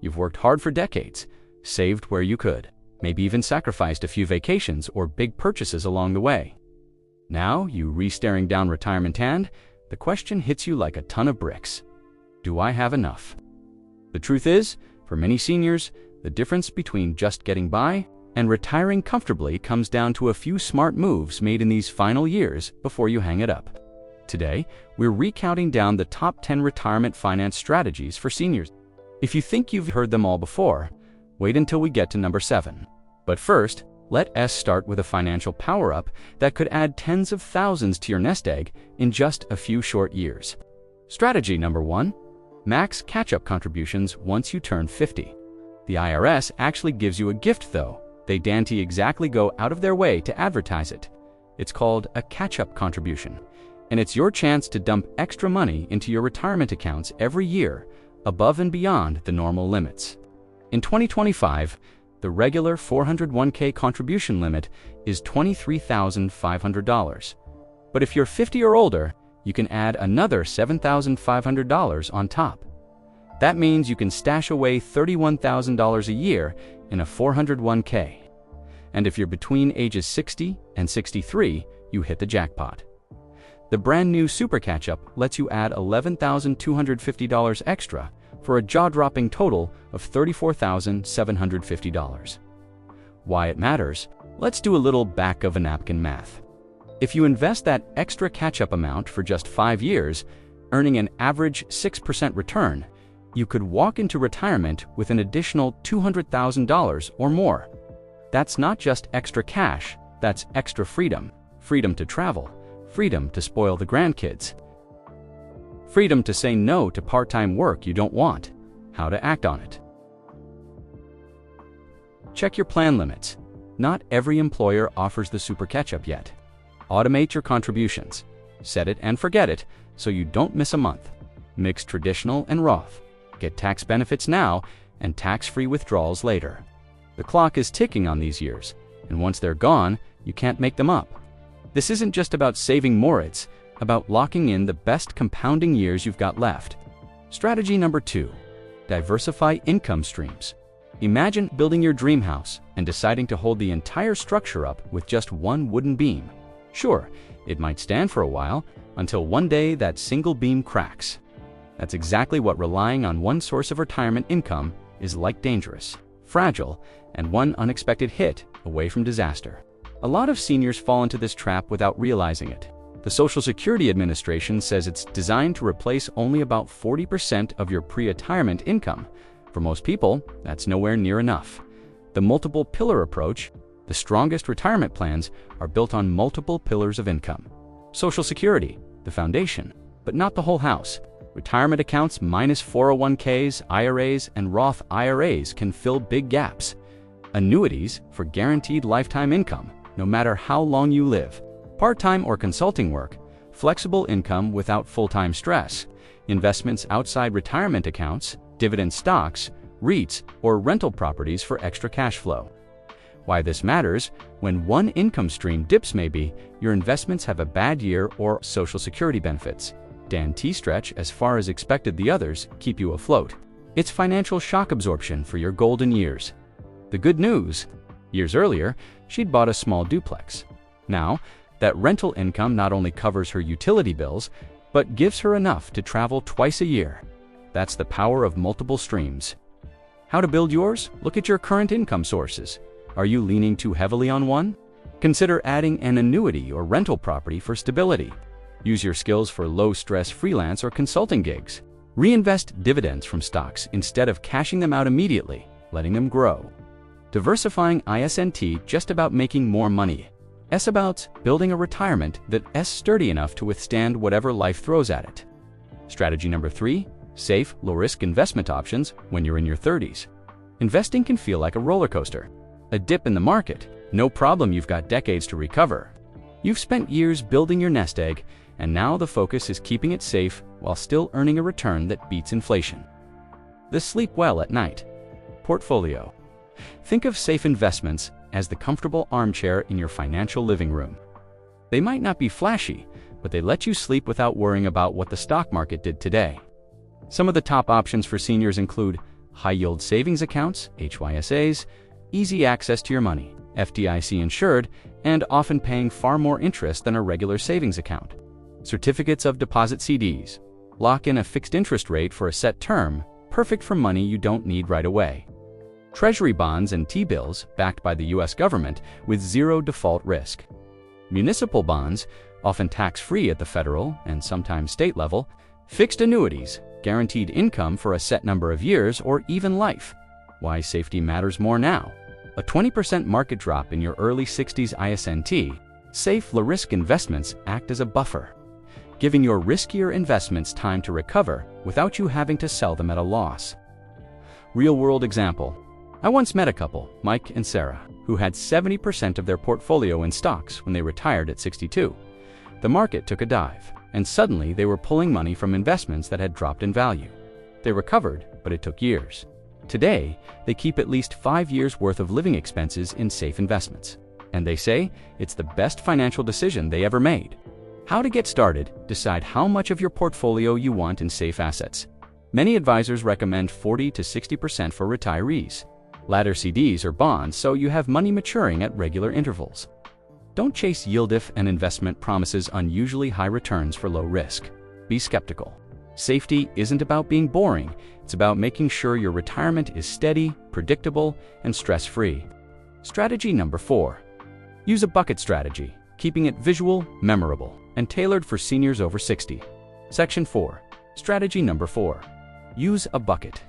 You've worked hard for decades, saved where you could, maybe even sacrificed a few vacations or big purchases along the way. Now, you staring down retirement and the question hits you like a ton of bricks. Do I have enough? The truth is, for many seniors, the difference between just getting by and retiring comfortably comes down to a few smart moves made in these final years before you hang it up. Today, we're recounting down the top 10 retirement finance strategies for seniors. If you think you've heard them all before, wait until we get to number 7. But first, let us start with a financial power-up that could add tens of thousands to your nest egg in just a few short years. Strategy number 1. Max catch-up contributions once you turn 50. The IRS actually gives you a gift though. They dainty exactly go out of their way to advertise it. It's called a catch-up contribution, and it's your chance to dump extra money into your retirement accounts every year above and beyond the normal limits. In 2025, the regular 401k contribution limit is $23,500. But if you're 50 or older, you can add another $7,500 on top. That means you can stash away $31,000 a year in a 401k. And if you're between ages 60 and 63, you hit the jackpot. The brand new Super Catch-Up lets you add $11,250 extra for a jaw-dropping total of $34,750. Why it matters? Let's do a little back-of-a-napkin math. If you invest that extra catch-up amount for just 5 years, earning an average 6% return, you could walk into retirement with an additional $200,000 or more. That's not just extra cash, that's extra freedom. Freedom to travel, freedom to spoil the grandkids, freedom to say no to part-time work you don't want. How to act on it. Check your plan limits. Not every employer offers the Super Catch-Up yet. Automate your contributions. Set it and forget it so you don't miss a month. Mix traditional and Roth. Get tax benefits now and tax-free withdrawals later. The clock is ticking on these years, and once they're gone, you can't make them up. This isn't just about saving more, it's about locking in the best compounding years you've got left. Strategy number 2. Diversify income streams. Imagine building your dream house and deciding to hold the entire structure up with just one wooden beam. Sure, it might stand for a while, until one day that single beam cracks. That's exactly what relying on one source of retirement income is like: dangerous, fragile, and one unexpected hit away from disaster. A lot of seniors fall into this trap without realizing it. The Social Security Administration says it's designed to replace only about 40% of your pre-retirement income. For most people, that's nowhere near enough. The multiple pillar approach, the strongest retirement plans are built on multiple pillars of income. Social Security, the foundation, but not the whole house. Retirement accounts minus 401ks, IRAs, and Roth IRAs can fill big gaps. Annuities for guaranteed lifetime income, no matter how long you live. Part-time or consulting work, flexible income without full-time stress, investments outside retirement accounts, dividend stocks, REITs, or rental properties for extra cash flow. Why this matters: when one income stream dips, maybe your investments have a bad year or Social Security benefits stretch as far as expected, the others keep you afloat. It's financial shock absorption for your golden years. The good news: years earlier, she'd bought a small duplex. Now, that rental income not only covers her utility bills, but gives her enough to travel twice a year. That's the power of multiple streams. How to build yours? Look at your current income sources. Are you leaning too heavily on one? Consider adding an annuity or rental property for stability. Use your skills for low-stress freelance or consulting gigs. Reinvest dividends from stocks instead of cashing them out immediately, letting them grow. Diversifying isn't just about making more money. It's about building a retirement that's sturdy enough to withstand whatever life throws at it. Strategy number 3. Safe, low-risk investment options when you're in your 30s. Investing can feel like a roller coaster. A dip in the market, no problem, you've got decades to recover. You've spent years building your nest egg, and now the focus is keeping it safe while still earning a return that beats inflation. The sleep well at night. Portfolio. Think of safe investments as the comfortable armchair in your financial living room. They might not be flashy, but they let you sleep without worrying about what the stock market did today. Some of the top options for seniors include high-yield savings accounts, HYSAs, easy access to your money, FDIC insured, and often paying far more interest than a regular savings account. Certificates of deposit CDs. Lock in a fixed interest rate for a set term, perfect for money you don't need right away. Treasury bonds and T-bills backed by the US government with zero default risk. Municipal bonds, often tax-free at the federal and sometimes state level. Fixed annuities, guaranteed income for a set number of years or even life. Why safety matters more now. A 20% market drop in your early 60s ISNT. Safe low-risk investments act as a buffer, giving your riskier investments time to recover without you having to sell them at a loss. Real-world example. I once met a couple, Mike and Sarah, who had 70% of their portfolio in stocks when they retired at 62. The market took a dive, and suddenly they were pulling money from investments that had dropped in value. They recovered, but it took years. Today, they keep at least 5 years' worth of living expenses in safe investments. And they say it's the best financial decision they ever made. How to get started? Decide how much of your portfolio you want in safe assets. Many advisors recommend 40 to 60% for retirees. Ladder CDs or bonds so you have money maturing at regular intervals. Don't chase yield if an investment promises unusually high returns for low risk. Be skeptical. Safety isn't about being boring, it's about making sure your retirement is steady, predictable, and stress-free. Strategy number 4. Use a bucket strategy, keeping it visual, memorable, and tailored for seniors over 60. Section 4. Strategy number 4. Use a bucket.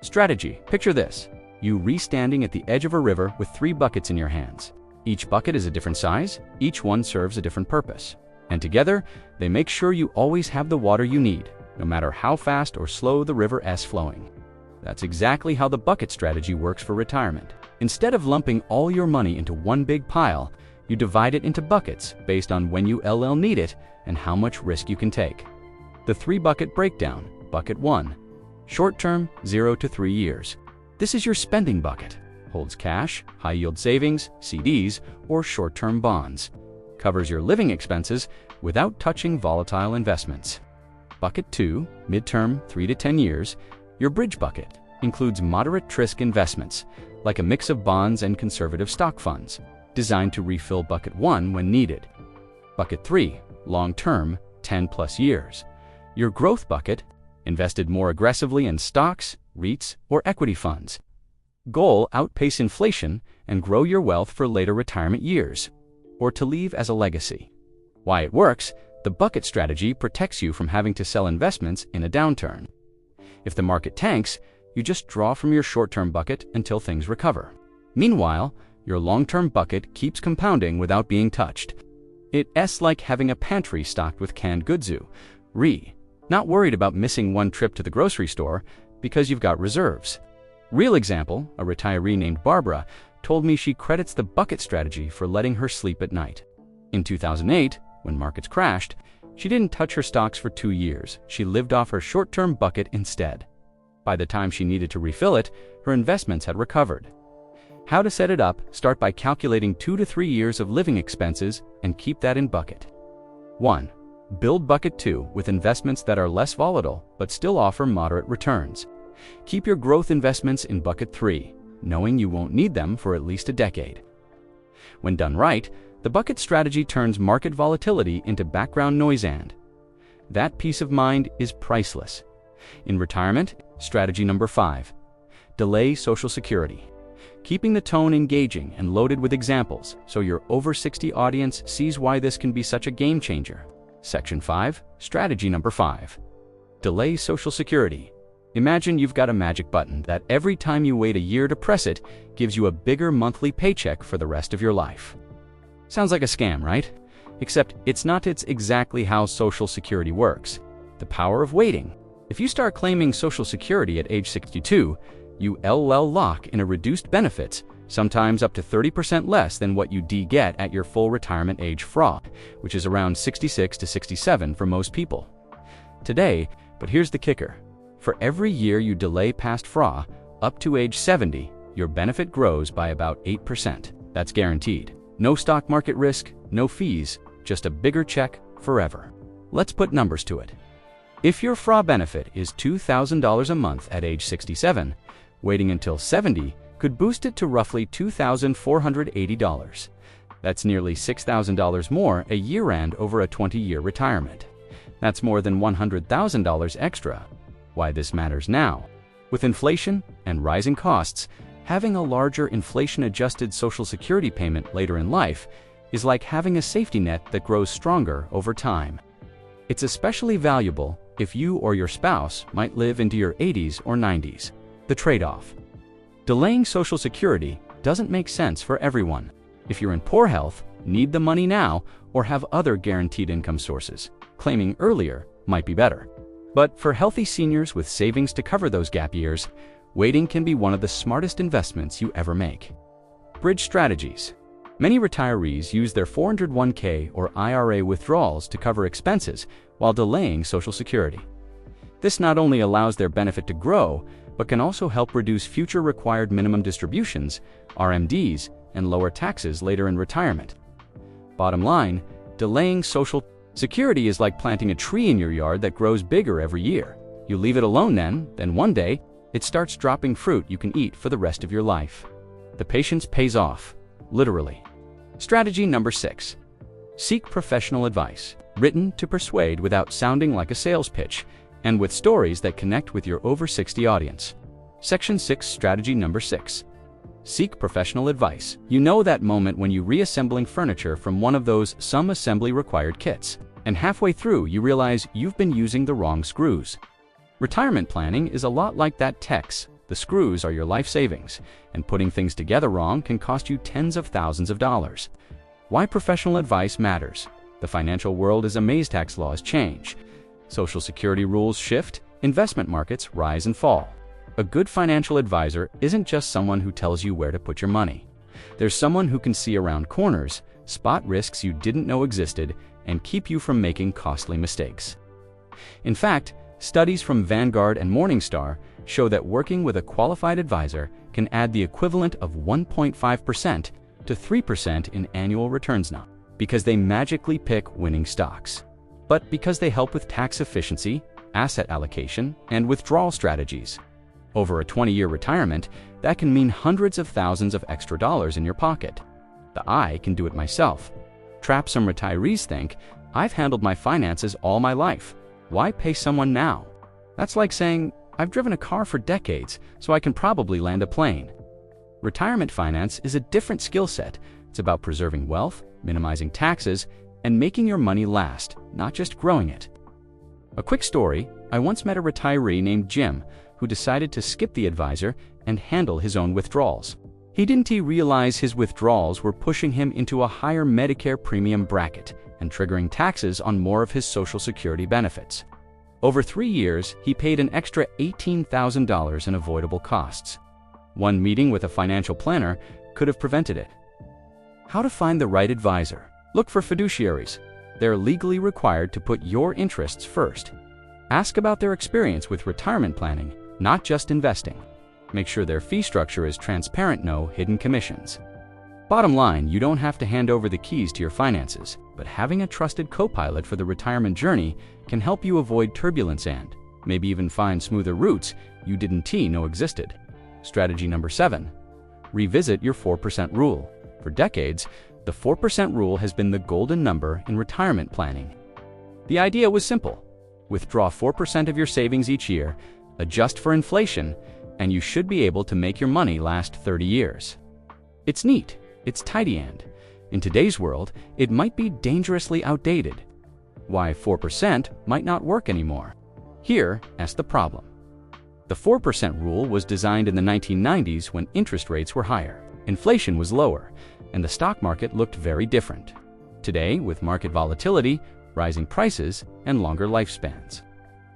Strategy. Picture this. You standing at the edge of a river with 3 buckets in your hands. Each bucket is a different size, each one serves a different purpose. And together, they make sure you always have the water you need, no matter how fast or slow the river is flowing. That's exactly how the bucket strategy works for retirement. Instead of lumping all your money into one big pile, you divide it into buckets based on when you need it and how much risk you can take. The 3-bucket breakdown. Bucket 1. Short-term, 0 to 3 years. This is your spending bucket. Holds cash, high-yield savings, CDs, or short-term bonds. Covers your living expenses without touching volatile investments. Bucket 2, midterm, 3 to 10 years. Your bridge bucket includes moderate risk investments, like a mix of bonds and conservative stock funds, designed to refill bucket 1 when needed. Bucket 3, long-term, 10+ years. Your growth bucket, invested more aggressively in stocks, REITs, or equity funds. Goal: outpace inflation and grow your wealth for later retirement years, or to leave as a legacy. Why it works: the bucket strategy protects you from having to sell investments in a downturn. If the market tanks, you just draw from your short-term bucket until things recover. Meanwhile, your long-term bucket keeps compounding without being touched. It's like having a pantry stocked with canned goods. Not worried about missing one trip to the grocery store because you've got reserves. Real example, a retiree named Barbara told me she credits the bucket strategy for letting her sleep at night. In 2008, when markets crashed, she didn't touch her stocks for 2 years. She lived off her short-term bucket instead. By the time she needed to refill it, her investments had recovered. How to set it up: start by calculating 2 to 3 years of living expenses and keep that in bucket 1. Build bucket 2 with investments that are less volatile but still offer moderate returns. Keep your growth investments in bucket 3, knowing you won't need them for at least a decade. When done right, the bucket strategy turns market volatility into background noise, and that peace of mind is priceless. In retirement, strategy number 5. Delay Social Security. Keeping the tone engaging and loaded with examples so your over 60 audience sees why this can be such a game changer. Section 5. Strategy number 5. Delay Social Security. Imagine you've got a magic button that every time you wait a year to press it, gives you a bigger monthly paycheck for the rest of your life. Sounds like a scam, right? Except it's not. It's exactly how Social Security works. The power of waiting. If you start claiming Social Security at age 62, you lock in a reduced benefits, sometimes up to 30% less than what you get at your full retirement age which is around 66 to 67 for most people. Today, but here's the kicker. For every year you delay past up to age 70, your benefit grows by about 8%. That's guaranteed. No stock market risk, no fees, just a bigger check forever. Let's put numbers to it. If your benefit is $2,000 a month at age 67, Waiting until 70 could boost it to roughly $2,480. That's nearly $6,000 more a year and over a 20-year retirement. That's more than $100,000 extra. Why this matters now? With inflation and rising costs, having a larger inflation-adjusted Social Security payment later in life is like having a safety net that grows stronger over time. It's especially valuable if you or your spouse might live into your 80s or 90s. The trade-off. Delaying Social Security doesn't make sense for everyone. If you're in poor health, need the money now, or have other guaranteed income sources, claiming earlier might be better. But for healthy seniors with savings to cover those gap years, waiting can be one of the smartest investments you ever make. Bridge strategies. Many retirees use their 401k or IRA withdrawals to cover expenses while delaying Social Security. This not only allows their benefit to grow, but can also help reduce future required minimum distributions, RMDs, and lower taxes later in retirement. Bottom line, delaying Social Security is like planting a tree in your yard that grows bigger every year. You leave it alone then one day, it starts dropping fruit you can eat for the rest of your life. The patience pays off, literally. Strategy number 6. Seek professional advice, written to persuade without sounding like a sales pitch, and with stories that connect with your over 60 audience. Section 6, strategy number 6. Seek professional advice. You know that moment when you're reassembling furniture from one of those some assembly required kits, and halfway through you realize you've been using the wrong screws. Retirement planning is a lot like that text. The screws are your life savings, and putting things together wrong can cost you tens of thousands of dollars. Why professional advice matters. The financial world is a maze. Tax laws change. Social Security rules shift. Investment markets rise and fall. A good financial advisor isn't just someone who tells you where to put your money. There's someone who can see around corners, spot risks you didn't know existed, and keep you from making costly mistakes. In fact, studies from Vanguard and Morningstar show that working with a qualified advisor can add the equivalent of 1.5% to 3% in annual returns, not because they magically pick winning stocks, but because they help with tax efficiency, asset allocation, and withdrawal strategies. Over a 20-year retirement, that can mean hundreds of thousands of extra dollars in your pocket. I can do it myself. Trap some retirees think, I've handled my finances all my life. Why pay someone now? That's like saying, I've driven a car for decades, so I can probably land a plane. Retirement finance is a different skill set. It's about preserving wealth, minimizing taxes, and making your money last, not just growing it. A quick story, I once met a retiree named Jim who decided to skip the advisor and handle his own withdrawals. He didn't realize his withdrawals were pushing him into a higher Medicare premium bracket and triggering taxes on more of his Social Security benefits. Over 3 years, he paid an extra $18,000 in avoidable costs. One meeting with a financial planner could have prevented it. How to find the right advisor. Look for fiduciaries. They're legally required to put your interests first. Ask about their experience with retirement planning, not just investing. Make sure their fee structure is transparent, no hidden commissions. Bottom line, you don't have to hand over the keys to your finances, but having a trusted co-pilot for the retirement journey can help you avoid turbulence and maybe even find smoother routes you didn't know existed. Strategy number 7. Revisit your 4% rule. For decades, the 4% rule has been the golden number in retirement planning. The idea was simple. Withdraw 4% of your savings each year, adjust for inflation, and you should be able to make your money last 30 years. It's neat, it's tidy, and in today's world, it might be dangerously outdated. Why 4% might not work anymore? Here's the problem. The 4% rule was designed in the 1990s when interest rates were higher, inflation was lower, and the stock market looked very different. Today, with market volatility, rising prices, and longer lifespans,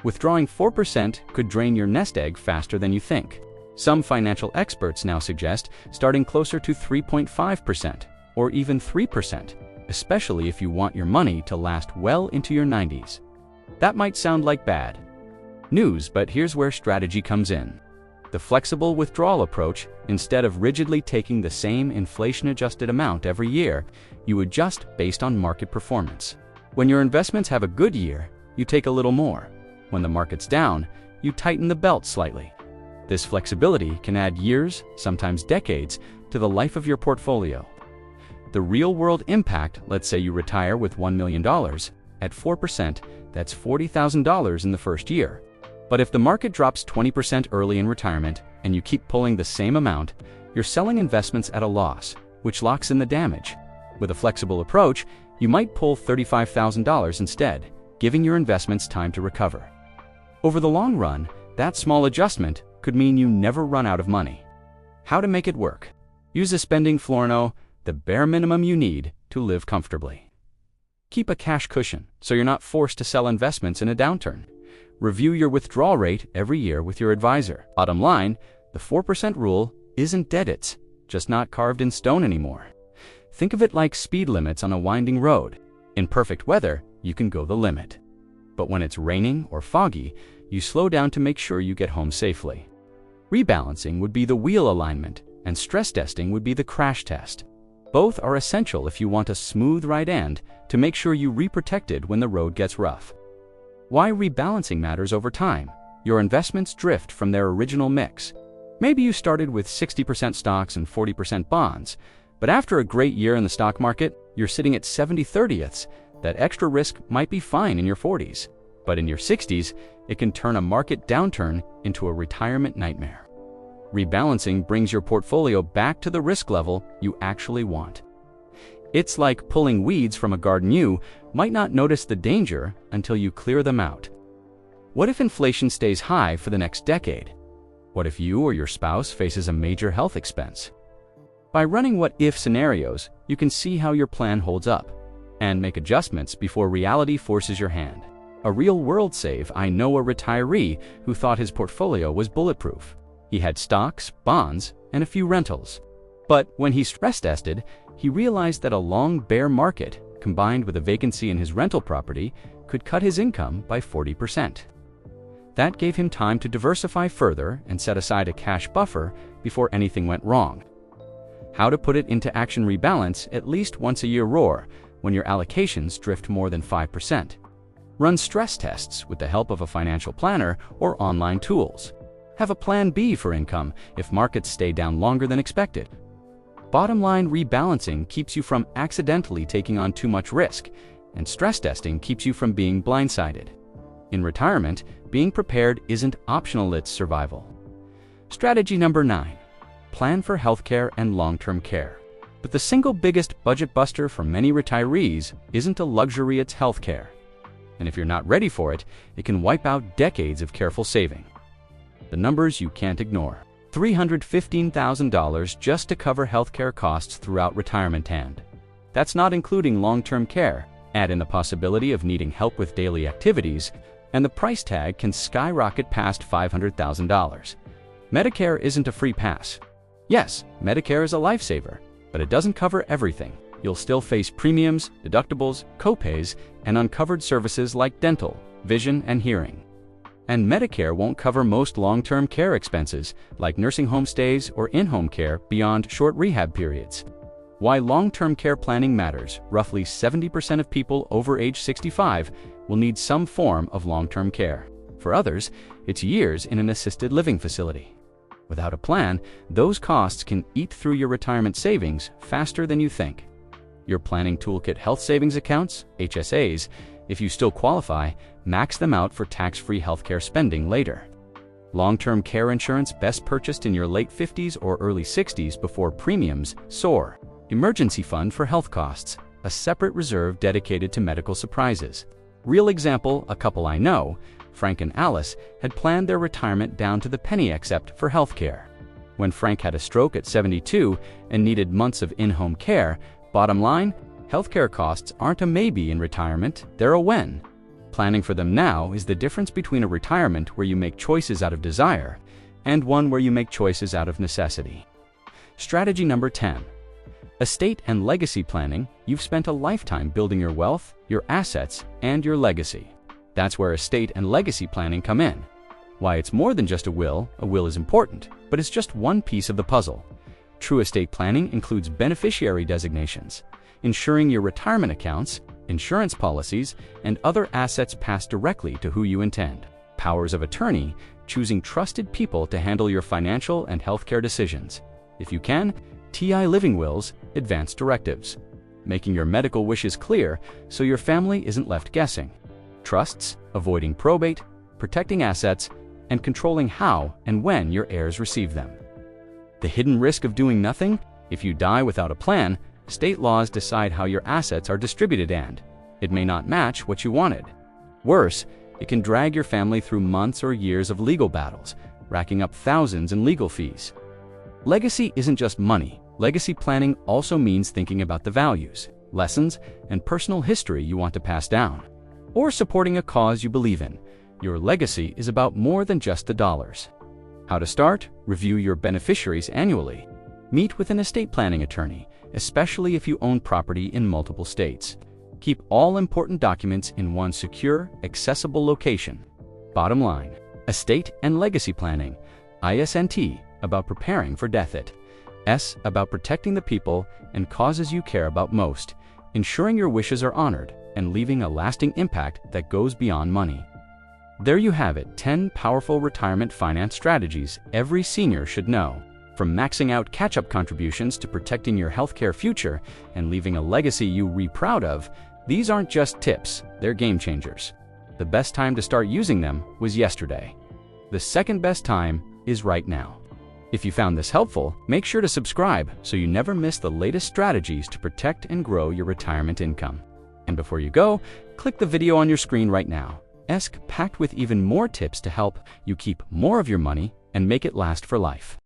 withdrawing 4% could drain your nest egg faster than you think. Some financial experts now suggest starting closer to 3.5% or even 3%, especially if you want your money to last well into your 90s. That might sound like bad news, but here's where strategy comes in. The flexible withdrawal approach, instead of rigidly taking the same inflation-adjusted amount every year, you adjust based on market performance. When your investments have a good year, you take a little more. When the market's down, you tighten the belt slightly. This flexibility can add years, sometimes decades, to the life of your portfolio. The real-world impact, let's say you retire with $1 million, at 4%, that's $40,000 in the first year. But if the market drops 20% early in retirement and you keep pulling the same amount, you're selling investments at a loss, which locks in the damage. With a flexible approach, you might pull $35,000 instead, giving your investments time to recover. Over the long run, that small adjustment could mean you never run out of money. How to make it work? Use a spending floor, the bare minimum you need to live comfortably. Keep a cash cushion so you're not forced to sell investments in a downturn. Review your withdrawal rate every year with your advisor. Bottom line, the 4% rule isn't dead, it's just not carved in stone anymore. Think of it like speed limits on a winding road. In perfect weather, you can go the limit. But when it's raining or foggy, you slow down to make sure you get home safely. Rebalancing would be the wheel alignment, and stress testing would be the crash test. Both are essential if you want a smooth right end to make sure you re-protected when the road gets rough. Why rebalancing matters over time. Your investments drift from their original mix. Maybe you started with 60% stocks and 40% bonds, but after a great year in the stock market, you're sitting at 70/30ths. That extra risk might be fine in your 40s, but in your 60s, it can turn a market downturn into a retirement nightmare. Rebalancing brings your portfolio back to the risk level you actually want. It's like pulling weeds from a garden you might not notice the danger until you clear them out. What if inflation stays high for the next decade? What if you or your spouse faces a major health expense? By running what-if scenarios, you can see how your plan holds up and make adjustments before reality forces your hand. A real-world save, I know a retiree who thought his portfolio was bulletproof. He had stocks, bonds, and a few rentals. But when he stress tested, he realized that a long bear market, combined with a vacancy in his rental property, could cut his income by 40%. That gave him time to diversify further and set aside a cash buffer before anything went wrong. How to put it into action: rebalance at least once a year youre when your allocations drift more than 5%. Run stress tests with the help of a financial planner or online tools. Have a plan B for income if markets stay down longer than expected. Bottom line, rebalancing keeps you from accidentally taking on too much risk, and stress testing keeps you from being blindsided. In retirement, being prepared isn't optional, it's survival. Strategy number 9. Plan for healthcare and long-term care. But the single biggest budget buster for many retirees isn't a luxury, it's healthcare. And if you're not ready for it, it can wipe out decades of careful saving. The numbers you can't ignore. $315,000 just to cover healthcare costs throughout retirement, and that's not including long-term care. Add in the possibility of needing help with daily activities, and the price tag can skyrocket past $500,000. Medicare isn't a free pass. Yes, Medicare is a lifesaver, but it doesn't cover everything. You'll still face premiums, deductibles, copays, and uncovered services like dental, vision, and hearing. And Medicare won't cover most long-term care expenses, like nursing home stays or in-home care beyond short rehab periods. Why long-term care planning matters: roughly 70% of people over age 65 will need some form of long-term care. For others, it's years in an assisted living facility. Without a plan, those costs can eat through your retirement savings faster than you think. Your planning toolkit health savings accounts, HSAs, if you still qualify, max them out for tax-free healthcare spending later. Long-term care insurance best purchased in your late 50s or early 60s before premiums soar. Emergency fund for health costs, a separate reserve dedicated to medical surprises. Real example, a couple I know, Frank and Alice, had planned their retirement down to the penny except for healthcare. When Frank had a stroke at 72 and needed months of in-home care, bottom line, healthcare costs aren't a maybe in retirement, they're a when. Planning for them now is the difference between a retirement where you make choices out of desire and one where you make choices out of necessity. Strategy number 10. Estate and legacy planning. You've spent a lifetime building your wealth, your assets, and your legacy. That's where estate and legacy planning come in. Why it's more than just a will is important, but it's just one piece of the puzzle. True estate planning includes beneficiary designations, ensuring your retirement accounts, insurance policies, and other assets pass directly to who you intend. Powers of attorney, choosing trusted people to handle your financial and healthcare decisions. If you can, TI living wills, advance directives, making your medical wishes clear so your family isn't left guessing. Trusts, avoiding probate, protecting assets, and controlling how and when your heirs receive them. The hidden risk of doing nothing? If you die without a plan, state laws decide how your assets are distributed and it may not match what you wanted. Worse, it can drag your family through months or years of legal battles, racking up thousands in legal fees. Legacy isn't just money. Legacy planning also means thinking about the values, lessons, and personal history you want to pass down, or supporting a cause you believe in. Your legacy is about more than just the dollars. How to start? Review your beneficiaries annually. Meet with an estate planning attorney, especially if you own property in multiple states. Keep all important documents in one secure, accessible location. Bottom line, estate and legacy planning. ISNT, about preparing for death. S, about protecting the people and causes you care about most, ensuring your wishes are honored and leaving a lasting impact that goes beyond money. There you have it, 10 powerful retirement finance strategies every senior should know. From maxing out catch-up contributions to protecting your healthcare future and leaving a legacy you're proud of, these aren't just tips, they're game changers. The best time to start using them was yesterday. The second best time is right now. If you found this helpful, make sure to subscribe so you never miss the latest strategies to protect and grow your retirement income. And before you go, click the video on your screen right now. Packed with even more tips to help you keep more of your money and make it last for life.